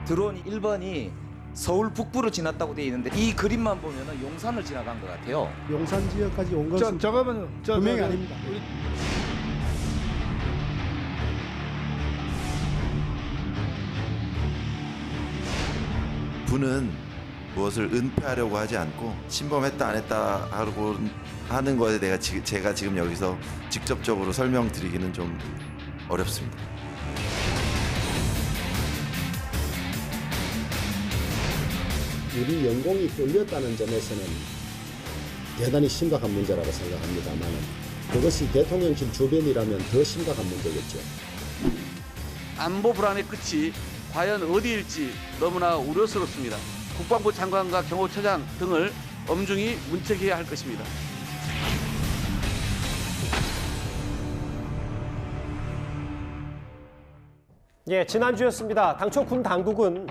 드론이 1번이 서울 북부로 지났다고 되어 있는데 이 그림만 보면은 용산을 지나간 것 같아요. 용산 지역까지 온 것은 잠깐만요. 분명히 아닙니다. 부는 무엇을 은폐하려고 하지 않고 침범했다 안 했다 하고 하는 것에 제가 지금 여기서 직접적으로 설명드리기는 좀 어렵습니다. 우리 연공이 뚫렸다는 점에서는 대단히 심각한 문제라고 생각합니다만 그것이 대통령실 주변이라면 더 심각한 문제겠죠. 안보 불안의 끝이 과연 어디일지 너무나 우려스럽습니다. 국방부 장관과 경호처장 등을 엄중히 문책해야 할 것입니다. 예, 지난주였습니다. 당초 군 당국은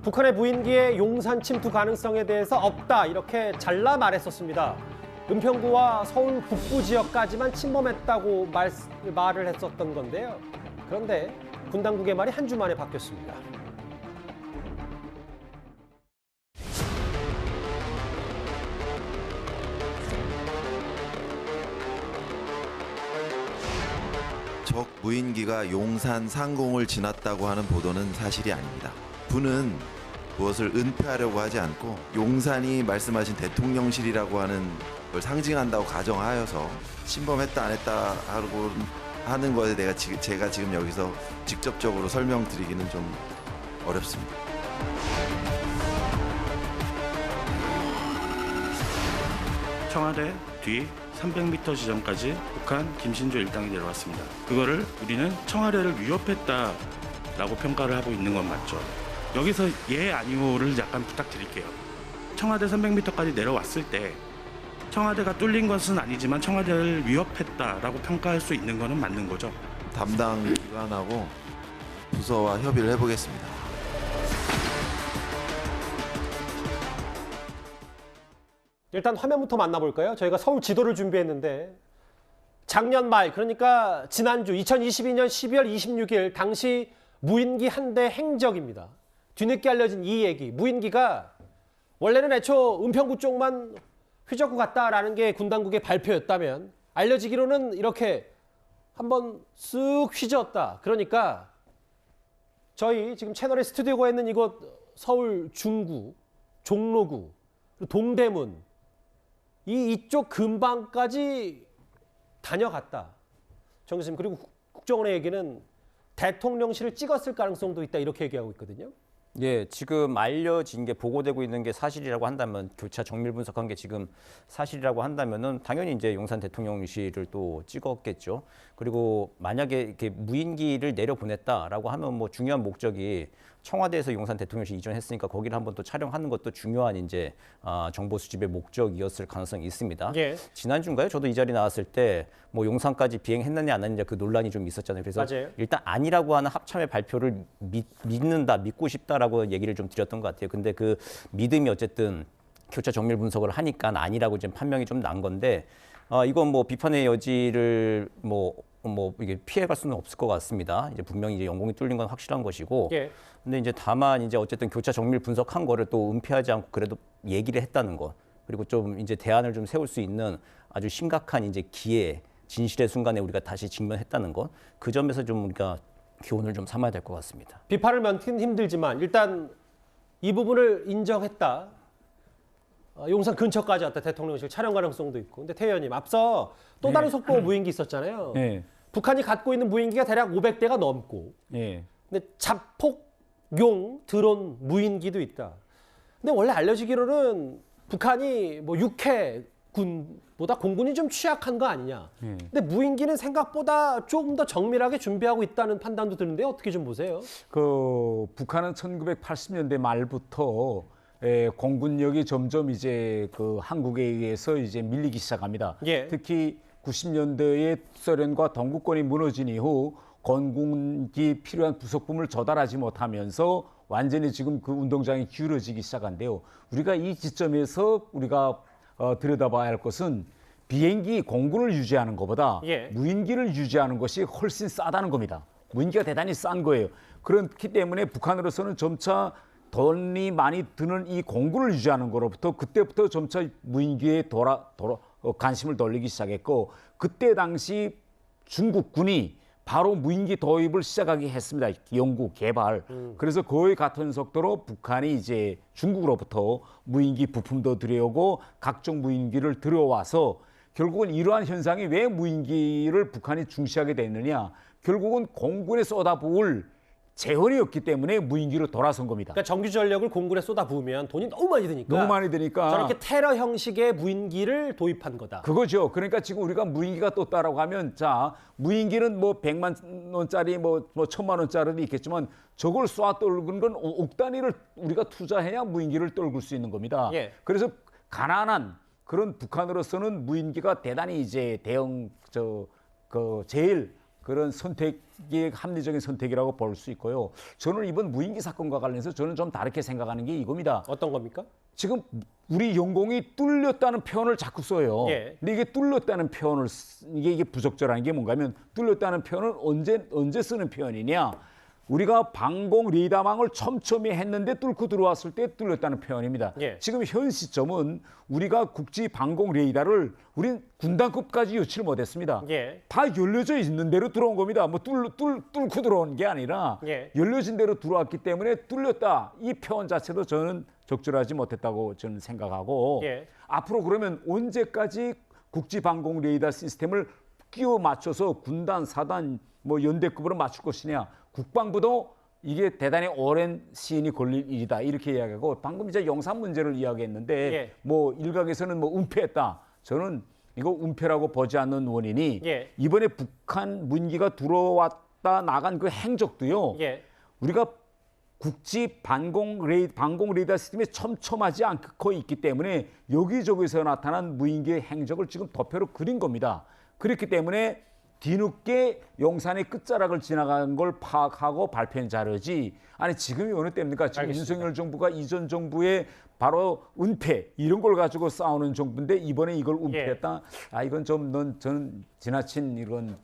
북한의 무인기의 용산 침투 가능성에 대해서 없다 이렇게 잘라 말했었습니다. 은평구와 서울 북부 지역까지만 침범했다고 말을 했었던 건데요. 그런데 군 당국의 말이 한 주 만에 바뀌었습니다. 적 무인기가 용산 상공을 지났다고 하는 보도는 사실이 아닙니다. 부는 무엇을 은폐하려고 하지 않고 용산이 말씀하신 대통령실이라고 하는 걸 상징한다고 가정하여서 침범했다 안 했다 하고 하는 것에 제가 지금 여기서 직접적으로 설명드리기는 좀 어렵습니다. 청와대 뒤 300m 지점까지 북한 김신조 일당이 내려왔습니다. 그거를 우리는 청와대를 위협했다라고 평가를 하고 있는 건 맞죠. 여기서 예 아니오를 약간 부탁드릴게요. 청와대 300m까지 내려왔을 때 청와대가 뚫린 것은 아니지만 청와대를 위협했다라고 평가할 수 있는 거는 맞는 거죠. 담당 기관하고 부서와 협의를 해보겠습니다. 일단 화면부터 만나볼까요? 저희가 서울 지도를 준비했는데 작년 말, 그러니까 지난주 2022년 12월 26일 당시 무인기 한 대 행적입니다. 뒤늦게 알려진 이 얘기, 무인기가 원래는 애초 은평구 쪽만 휘젓고 갔다라는 게 군 당국의 발표였다면 알려지기로는 이렇게 한번 쓱 휘저었다. 그러니까 저희 지금 채널의 스튜디오가 있는 이곳 서울 중구, 종로구, 동대문 이쪽 근방까지 다녀갔다. 정 교수님, 그리고 국정원의 얘기는 대통령실을 찍었을 가능성도 있다 이렇게 얘기하고 있거든요. 예, 지금 알려진 게 보고되고 있는 게 사실이라고 한다면 교차 정밀 분석한 게 지금 사실이라고 한다면은 당연히 이제 용산 대통령실을 또 찍었겠죠. 그리고 만약에 이렇게 무인기를 내려보냈다라고 하면 뭐 중요한 목적이 청와대에서 용산 대통령실 이전했으니까 거기를 한번 또 촬영하는 것도 중요한 이제 정보 수집의 목적이었을 가능성이 있습니다. 예. 지난주인가요? 저도 이 자리 나왔을 때 뭐 용산까지 비행했느냐 안 했느냐 그 논란이 좀 있었잖아요. 그래서 맞아요. 일단 아니라고 하는 합참의 발표를 믿고 싶다라고 얘기를 좀 드렸던 것 같아요. 근데 그 믿음이 어쨌든 교차 정밀 분석을 하니까 아니라고 지금 판명이 좀 난 건데 이건 뭐 비판의 여지를 뭐 이게 피해갈 수는 없을 것 같습니다. 이제 분명히 이제 영공이 뚫린 건 확실한 것이고. 예. 근데 이제 다만 이제 어쨌든 교차 정밀 분석한 거를 또 은폐하지 않고 그래도 얘기를 했다는 거. 그리고 좀 이제 대안을 좀 세울 수 있는 아주 심각한 이제 기회, 진실의 순간에 우리가 다시 직면했다는 것. 그 점에서 좀 우리가 교훈을 좀 삼아야 될 것 같습니다. 비판을 면키는 힘들지만 일단 이 부분을 인정했다. 용산 근처까지 왔다. 대통령실 촬영 가능성도 있고. 근데 태 의원님, 앞서 또 다른 속도 무인기 있었잖아요. 네. 북한이 갖고 있는 무인기가 대략 500대가 넘고. 예. 근데 자폭용 드론 무인기도 있다. 근데 원래 알려지기로는 북한이 뭐 육해군보다 공군이 좀 취약한 거 아니냐. 근데 무인기는 생각보다 조금 더 정밀하게 준비하고 있다는 판단도 드는데 어떻게 좀 보세요? 그 북한은 1980년대 말부터 공군력이 점점 이제 그 한국에 의해서 이제 밀리기 시작합니다. 예. 특히 90년대에 소련과 동구권이 무너진 이후 건군기 필요한 부속품을 조달하지 못하면서 완전히 지금 그 운동장이 기울어지기 시작한데요. 우리가 이 지점에서 우리가 들여다봐야 할 것은 비행기 공군을 유지하는 것보다 예. 무인기를 유지하는 것이 훨씬 싸다는 겁니다. 무인기가 대단히 싼 거예요. 그렇기 때문에 북한으로서는 점차 돈이 많이 드는 이 공군을 유지하는 거로부터 그때부터 점차 무인기에 관심을 돌리기 시작했고, 그때 당시 중국군이 바로 무인기 도입을 시작하게 했습니다. 연구, 개발. 그래서 거의 같은 속도로 북한이 이제 중국으로부터 무인기 부품도 들여오고 각종 무인기를 들여와서 결국은 이러한 현상이 왜 무인기를 북한이 중시하게 됐느냐. 결국은 공군에 쏟아부을 재원이 없기 때문에 무인기로 돌아선 겁니다. 그러니까 정규 전력을 공군에 쏟아부으면 돈이 너무 많이 드니까. 너무 많이 드니까. 저렇게 테러 형식의 무인기를 도입한 거다. 그거죠. 그러니까 지금 우리가 무인기가 떴다라고 하면, 자, 무인기는 뭐 100만 원짜리 뭐 1000만 원짜리도 있겠지만 저걸 쏴 떨군 건 억 단위를 우리가 투자해야 무인기를 떨굴 수 있는 겁니다. 예. 그래서 가난한 그런 북한으로서는 무인기가 대단히 이제 제일 그런 선택이 합리적인 선택이라고 볼 수 있고요. 저는 이번 무인기 사건과 관련해서 저는 좀 다르게 생각하는 게 이겁니다. 어떤 겁니까? 지금 우리 영공이 뚫렸다는 표현을 자꾸 써요. 예. 근데 이게 뚫렸다는 표현을 이게 부적절한 게 뭔가면, 뚫렸다는 표현은 언제 쓰는 표현이냐? 우리가 방공 레이더망을 촘촘히 했는데 뚫고 들어왔을 때 뚫렸다는 표현입니다. 예. 지금 현 시점은 우리가 국지 방공 레이더를 우린 군단급까지 유치를 못했습니다. 예. 다 열려져 있는 대로 들어온 겁니다. 뭐 뚫고 들어온 게 아니라 예. 열려진 대로 들어왔기 때문에 뚫렸다. 이 표현 자체도 저는 적절하지 못했다고 저는 생각하고, 예. 앞으로 그러면 언제까지 국지 방공 레이더 시스템을 끼워 맞춰서 군단, 사단, 뭐 연대급으로 맞출 것이냐. 국방부도 이게 대단히 오랜 시간이 걸릴 일이다 이렇게 이야기하고, 방금 이제 용산 문제를 이야기했는데 예. 뭐 일각에서는 뭐 은폐했다. 저는 이거 은폐라고 보지 않는 원인이, 예. 이번에 북한 무인기가 들어왔다 나간 그 행적도요. 예. 우리가 국지 방공 레이더 시스템이 촘촘하지 않고 있기 때문에 여기저기서 나타난 무인기의 행적을 지금 도표로 그린 겁니다. 그렇기 때문에 뒤늦게 용산의 끝자락을 지나간 걸 파악하고 발표한 자료지, 아니 지금이 어느 때입니까? 지금 알겠습니다. 윤석열 정부가 이전 정부의 바로 은폐 이런 걸 가지고 싸우는 정부인데 이번에 이걸 은폐했다. 이건 저는 지나친 이런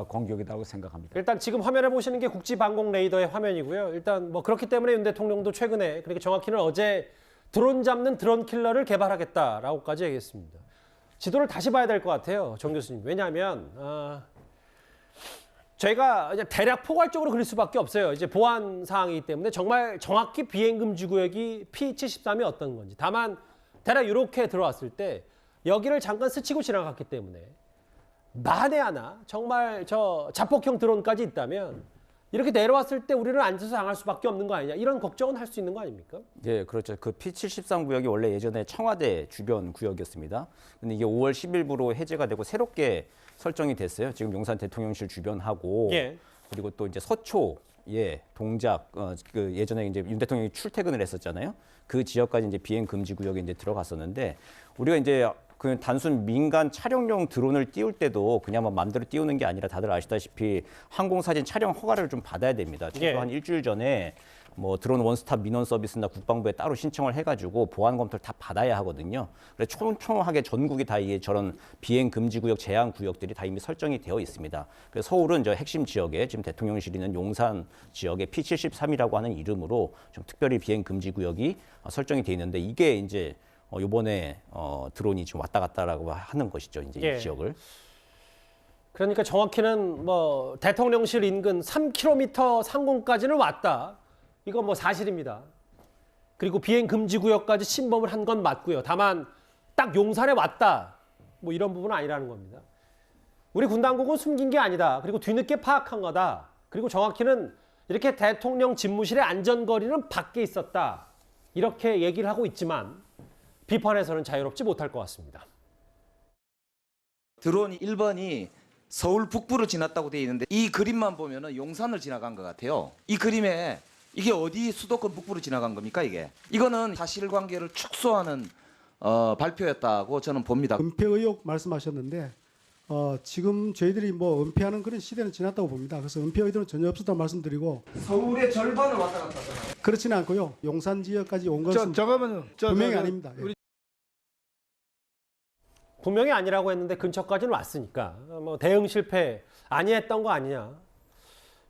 공격이라고 생각합니다. 일단 지금 화면에 보시는 게 국지방공 레이더의 화면이고요. 일단 뭐 그렇기 때문에 윤 대통령도 최근에, 그러니까 정확히는 어제 드론 잡는 드론 킬러를 개발하겠다라고까지 얘기했습니다. 지도를 다시 봐야 될 것 같아요, 정 교수님. 왜냐하면 저희가 이제 대략 포괄적으로 그릴 수밖에 없어요. 이제 보안 사항이기 때문에 정말 정확히 비행 금지 구역이 P73이 어떤 건지. 다만 대략 이렇게 들어왔을 때 여기를 잠깐 스치고 지나갔기 때문에 만에 하나 정말 저 자폭형 드론까지 있다면 이렇게 내려왔을 때 우리는 앉아서 당할 수밖에 없는 거 아니냐, 이런 걱정은 할 수 있는 거 아닙니까? 예, 그렇죠. 그 P73 구역이 원래 예전에 청와대 주변 구역이었습니다. 근데 이게 5월 10일부로 해제가 되고 새롭게 설정이 됐어요. 지금 용산 대통령실 주변하고, 예. 그리고 또 이제 서초에 동작, 그 예전에 이제 윤 대통령이 출퇴근을 했었잖아요. 그 지역까지 이제 비행 금지 구역에 이제 들어갔었는데, 우리가 이제 그 단순 민간 촬영용 드론을 띄울 때도 그냥 뭐 마음대로 띄우는 게 아니라 다들 아시다시피 항공사진 촬영 허가를 좀 받아야 됩니다. 최소 한 일주일 전에 뭐 드론 원스톱 민원 서비스나 국방부에 따로 신청을 해가지고 보안 검토를 다 받아야 하거든요. 그래서 촘촘하게 전국이 다 이게 저런 비행 금지 구역, 제한 구역들이 다 이미 설정이 되어 있습니다. 그래서 서울은 저 핵심 지역에 지금 대통령실이 있는 용산 지역에 P73이라고 하는 이름으로 좀 특별히 비행 금지 구역이 설정이 되어 있는데, 이게 이제 이번에 드론이 지금 왔다 갔다라고 하는 것이죠. 이제 이 지역을. 그러니까 정확히는 뭐 대통령실 인근 3km 상공까지는 왔다. 이건 뭐 사실입니다. 그리고 비행 금지 구역까지 침범을 한 건 맞고요. 다만 딱 용산에 왔다, 뭐 이런 부분은 아니라는 겁니다. 우리 군 당국은 숨긴 게 아니다. 그리고 뒤늦게 파악한 거다. 그리고 정확히는 이렇게 대통령 집무실의 안전거리는 밖에 있었다. 이렇게 얘기를 하고 있지만 비판에서는 자유롭지 못할 것 같습니다. 드론 1번이 서울 북부로 지났다고 되어 있는데 이 그림만 보면은 용산을 지나간 것 같아요. 이 그림에 이게 어디 수도권 북부로 지나간 겁니까 이게? 이거는 사실관계를 축소하는 발표였다고 저는 봅니다. 은폐 의혹 말씀하셨는데 지금 저희들이 뭐 은폐하는 그런 시대는 지났다고 봅니다. 그래서 은폐 의도는 전혀 없었다고 말씀드리고, 서울의 절반을 왔다 갔다 하잖아요. 그렇지는 않고요. 용산 지역까지 온 것은 분명히 아닙니다. 예. 분명히 아니라고 했는데 근처까지는 왔으니까 뭐 대응 실패 아니했던 거 아니냐.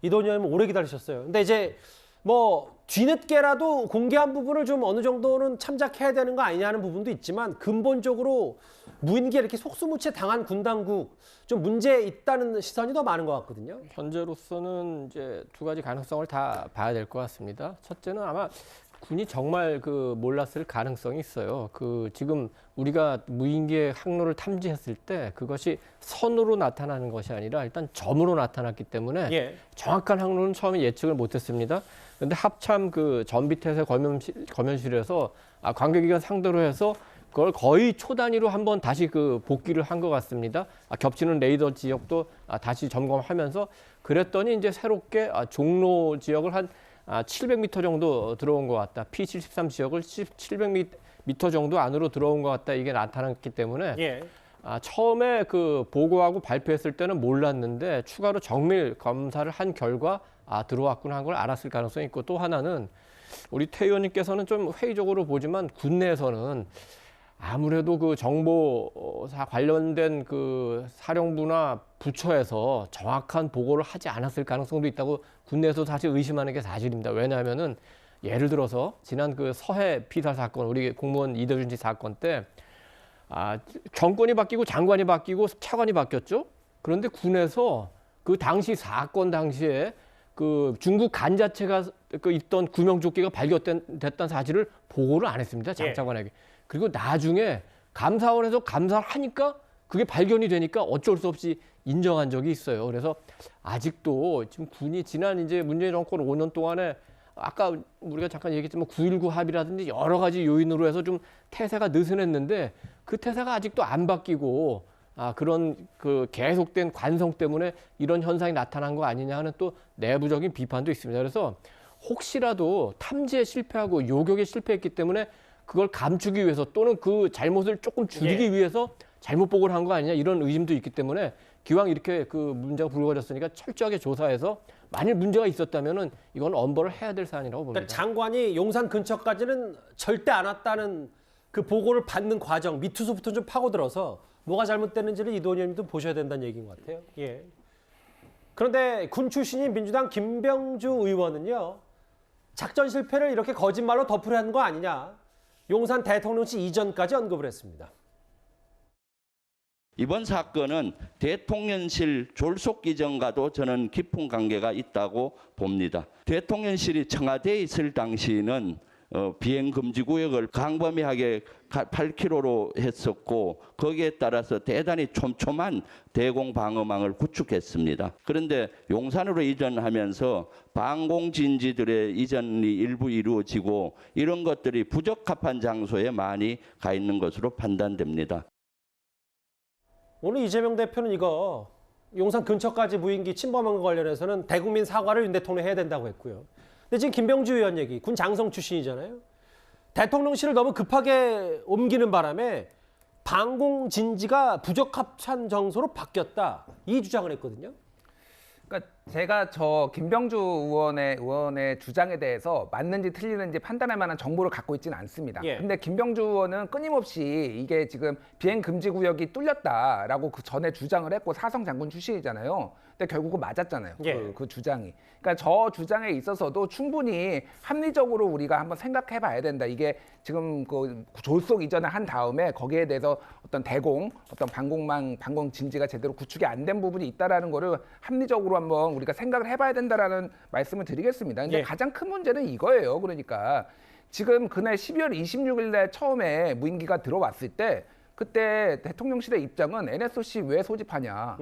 이도훈 의원님 오래 기다리셨어요. 근데 이제 뭐 뒤늦게라도 공개한 부분을 좀 어느 정도는 참작해야 되는 거 아니냐는 부분도 있지만 근본적으로 무인기에 이렇게 속수무책 당한 군 당국 좀 문제 있다는 시선이 더 많은 것 같거든요. 현재로서는 이제 두 가지 가능성을 다 봐야 될 것 같습니다. 첫째는 아마 군이 정말 몰랐을 가능성이 있어요. 지금 우리가 무인기의 항로를 탐지했을 때 그것이 선으로 나타나는 것이 아니라 일단 점으로 나타났기 때문에 정확한 항로는 처음에 예측을 못했습니다. 그런데 합참 전비태세 검연실에서 관계기관 상대로 해서 그걸 거의 초 단위로 한번 다시 복귀를 한 것 같습니다. 겹치는 레이더 지역도 다시 점검하면서 그랬더니 이제 새롭게 종로 지역을 한 700m 정도 들어온 것 같다. P73 지역을 700m 정도 안으로 들어온 것 같다. 이게 나타났기 때문에 처음에 보고하고 발표했을 때는 몰랐는데 추가로 정밀 검사를 한 결과 들어왔구나 한 걸 알았을 가능성이 있고 또 하나는 우리 태 의원님께서는 좀 회의적으로 보지만 군내에서는 아무래도 정보사 관련된 사령부나 부처에서 정확한 보고를 하지 않았을 가능성도 있다고 군내에서 사실 의심하는 게 사실입니다. 왜냐하면은 예를 들어서 지난 서해 피살 사건, 우리 공무원 이대준 씨 사건 때 정권이 바뀌고 장관이 바뀌고 차관이 바뀌었죠. 그런데 군에서 당시 사건 당시에 중국 간 자체가 있던 구명조끼가 발견됐다는 사실을 보고를 안 했습니다. 장 차관에게. 그리고 나중에 감사원에서 감사를 하니까 그게 발견이 되니까 어쩔 수 없이 인정한 적이 있어요. 그래서 아직도 지금 군이 지난 이제 문재인 정권 5년 동안에 아까 우리가 잠깐 얘기했지만 9.19 합의라든지 여러 가지 요인으로 해서 좀 태세가 느슨했는데 그 태세가 아직도 안 바뀌고 그런 계속된 관성 때문에 이런 현상이 나타난 거 아니냐 하는 또 내부적인 비판도 있습니다. 그래서 혹시라도 탐지에 실패하고 요격에 실패했기 때문에 그걸 감추기 위해서 또는 그 잘못을 조금 줄이기 위해서 잘못 보고를 한 거 아니냐 이런 의심도 있기 때문에 기왕 이렇게 문제가 불거졌으니까 철저하게 조사해서 만일 문제가 있었다면은 이건 엄벌을 해야 될 사안이라고 봅니다. 그러니까 장관이 용산 근처까지는 절대 안 왔다는 그 보고를 받는 과정 미투수부터 좀 파고들어서 뭐가 잘못됐는지를 이도훈 의원님도 보셔야 된다는 얘기인 것 같아요. 그런데 군 출신인 민주당 김병주 의원은요. 작전 실패를 이렇게 거짓말로 덮으려 하는 거 아니냐. 용산 대통령실 이전까지 언급을 했습니다. 이번 사건은 대통령실 졸속 이전과도 저는 깊은 관계가 있다고 봅니다. 대통령실이 청와대에 있을 당시에는 비행금지구역을 광범위하게 8km로 했었고 거기에 따라서 대단히 촘촘한 대공방어망을 구축했습니다. 그런데 용산으로 이전하면서 방공진지들의 이전이 일부 이루어지고 이런 것들이 부적합한 장소에 많이 가 있는 것으로 판단됩니다. 오늘 이재명 대표는 이거 용산 근처까지 무인기 침범한 것 관련해서는 대국민 사과를 윤 대통령이 해야 된다고 했고요. 근데 지금 김병주 의원 얘기, 군 장성 출신이잖아요. 대통령실을 너무 급하게 옮기는 바람에 방공진지가 부적합한 장소로 바뀌었다. 이 주장을 했거든요. 그러니까 제가 김병주 의원의 주장에 대해서 맞는지 틀리는지 판단할 만한 정보를 갖고 있지는 않습니다. 근데 김병주 의원은 끊임없이 이게 지금 비행 금지 구역이 뚫렸다라고 그 전에 주장을 했고 사성 장군 출신이잖아요. 근데 결국은 맞았잖아요. 그 주장이. 그러니까 저 주장에 있어서도 충분히 합리적으로 우리가 한번 생각해 봐야 된다. 이게 지금 졸속 이전을 한 다음에 거기에 대해서 어떤 어떤 방공 진지가 제대로 구축이 안 된 부분이 있다라는 거를 합리적으로 한번 우리가 생각을 해봐야 된다라는 말씀을 드리겠습니다. 근데 가장 큰 문제는 이거예요. 그러니까 지금 그날 12월 26일 날 처음에 무인기가 들어왔을 때 그때 대통령실의 입장은 NSC 왜 소집하냐?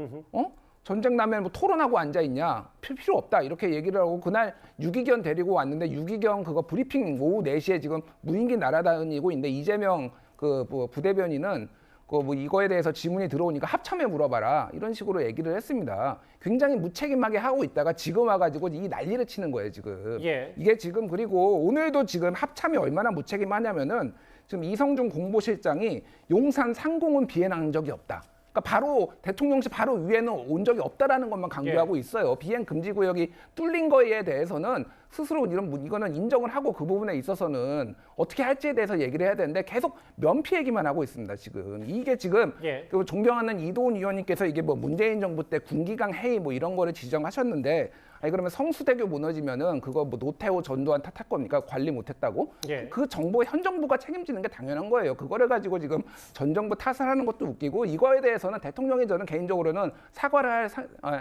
전쟁 나면 뭐 토론하고 앉아 있냐? 필요 없다 이렇게 얘기를 하고 그날 유기견 데리고 왔는데 유기견 그거 브리핑 오후 4시에 지금 무인기 날아다니고 있는데 이재명 부대변인은 이거에 대해서 질문이 들어오니까 합참에 물어봐라 이런 식으로 얘기를 했습니다. 굉장히 무책임하게 하고 있다가 지금 와가지고 이 난리를 치는 거예요 지금. 이게 지금 그리고 오늘도 지금 합참이 얼마나 무책임하냐면은 지금 이성준 공보실장이 용산 상공은 비행한 적이 없다. 그러니까 바로 대통령실 바로 위에는 온 적이 없다라는 것만 강조하고 있어요. 비행 금지 구역이 뚫린 거에 대해서는 스스로 이거는 인정을 하고 그 부분에 있어서는 어떻게 할지에 대해서 얘기를 해야 되는데 계속 면피 얘기만 하고 있습니다. 지금 이게 지금 존경하는 이도훈 의원님께서 이게 문재인 정부 때 군기강 해이 이런 거를 지정하셨는데 아니 그러면 성수대교 무너지면은 그거 뭐 노태우 전두환 탓할 겁니까? 관리 못했다고? 예. 그 정부 현 정부가 책임지는 게 당연한 거예요. 그거를 가지고 지금 전 정부 탓을 하는 것도 웃기고 이거에 대해서는 대통령이 저는 개인적으로는 사과를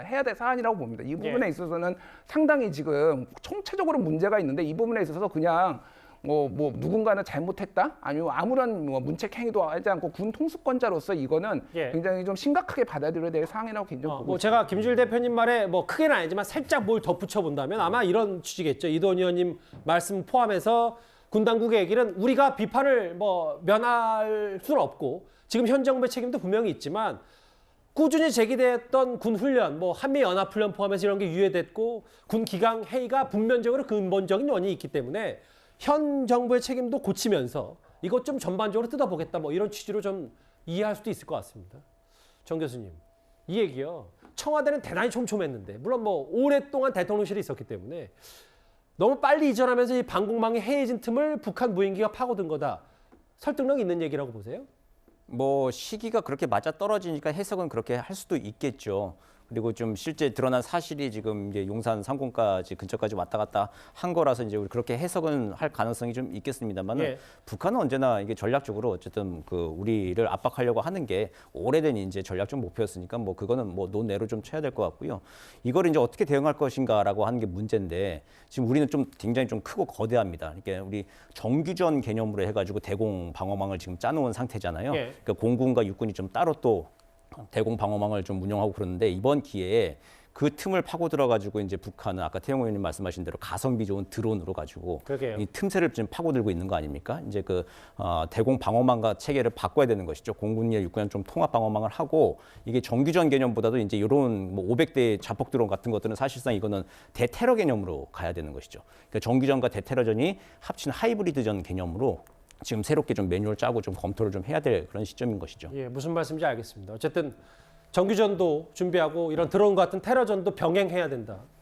해야 될 사안이라고 봅니다. 이 부분에 있어서는 상당히 지금 총체적으로 문제가 있는데 이 부분에 있어서 그냥 뭐 누군가는 잘못했다 아니면 아무런 뭐 문책 행위도 하지 않고 군 통수권자로서 이거는 예. 굉장히 좀 심각하게 받아들여야 될 사항이라고 개인적으로 보고 뭐 제가 김주일 대표님 말에 뭐 크게는 아니지만 살짝 뭘 덧붙여 본다면 아마 이런 취지겠죠. 이도원 의원님 말씀 포함해서 군 당국의 얘기는 우리가 비판을 뭐 면할 수는 없고 지금 현 정부의 책임도 분명히 있지만 꾸준히 제기됐던 군 훈련, 뭐 한미 연합 훈련 포함해서 이런 게 유예됐고 군 기강 회의가 분면적으로 근본적인 원인이 있기 때문에 현 정부의 책임도 고치면서 이것 좀 전반적으로 뜯어보겠다 뭐 이런 취지로 좀 이해할 수도 있을 것 같습니다. 정 교수님, 이 얘기요. 청와대는 대단히 촘촘했는데 물론 뭐 오랫동안 대통령실이 있었기 때문에 너무 빨리 이전하면서 이 방공망이 해이해진 틈을 북한 무인기가 파고든 거다. 설득력 있는 얘기라고 보세요? 뭐 시기가 그렇게 맞아 떨어지니까 해석은 그렇게 할 수도 있겠죠. 그리고 좀 실제 드러난 사실이 지금 이제 용산 상공까지 근처까지 왔다 갔다 한 거라서 이제 우리 그렇게 해석은 할 가능성이 좀 있겠습니다만은 예. 북한은 언제나 이게 전략적으로 어쨌든 그 우리를 압박하려고 하는 게 오래된 이제 전략적 목표였으니까 뭐 그거는 뭐 논외로 좀 쳐야 될 것 같고요. 이걸 이제 어떻게 대응할 것인가라고 하는 게 문제인데 지금 우리는 좀 굉장히 좀 크고 거대합니다. 그러니까 우리 정규전 개념으로 해가지고 대공 방어망을 지금 짜놓은 상태잖아요. 예. 그러니까 공군과 육군이 좀 따로 또 대공 방어망을 좀 운영하고 그러는데 이번 기회에 그 틈을 파고 들어가지고 이제 북한은 아까 태영 의원님 말씀하신 대로 가성비 좋은 드론으로 가지고 그러게요. 이 틈새를 지금 파고들고 있는 거 아닙니까? 이제 그 대공 방어망과 체계를 바꿔야 되는 것이죠. 공군이나 육군은 좀 통합 방어망을 하고 이게 정규전 개념보다도 이제 이런 뭐 500대 자폭 드론 같은 것들은 사실상 이거는 대테러 개념으로 가야 되는 것이죠. 그러니까 정규전과 대테러전이 합친 하이브리드전 개념으로 지금 새롭게 좀 매뉴얼 짜고 좀 검토를 좀 해야 될 그런 시점인 것이죠. 예, 무슨 말씀인지 알겠습니다. 어쨌든 정규전도 준비하고 이런 드론 같은 테러전도 병행해야 된다.